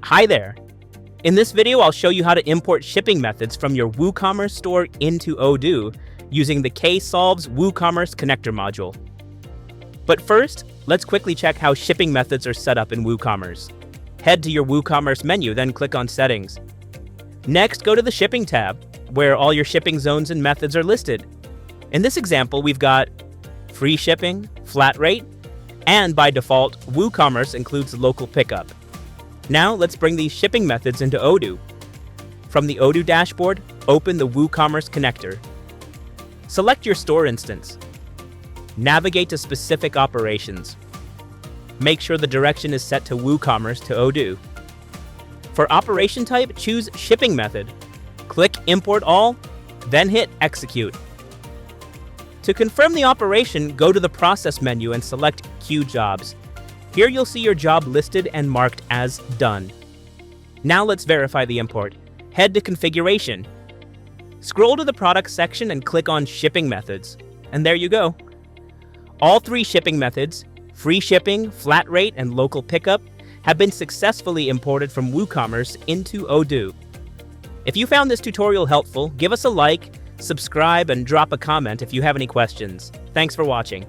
Hi there! In this video, I'll show you how to import shipping methods from your WooCommerce store into Odoo using the Ksolves WooCommerce Connector module. But first, let's quickly check how shipping methods are set up in WooCommerce. Head to your WooCommerce menu, then click on Settings. Next, go to the Shipping tab, where all your shipping zones and methods are listed. In this example, we've got free shipping, flat rate, and by default, WooCommerce includes local pickup. Now let's bring these shipping methods into Odoo. From the Odoo dashboard, open the WooCommerce Connector. Select your store instance. Navigate to specific operations. Make sure the direction is set to WooCommerce to Odoo. For operation type, choose Shipping Method. Click Import All, then hit Execute. To confirm the operation, go to the Process menu and select Queue Jobs. Here you'll see your job listed and marked as done. Now let's verify the import. Head to Configuration. Scroll to the Products section and click on Shipping Methods. And there you go. All three shipping methods, free shipping, flat rate, and local pickup, have been successfully imported from WooCommerce into Odoo. If you found this tutorial helpful, give us a like, subscribe, and drop a comment if you have any questions. Thanks for watching.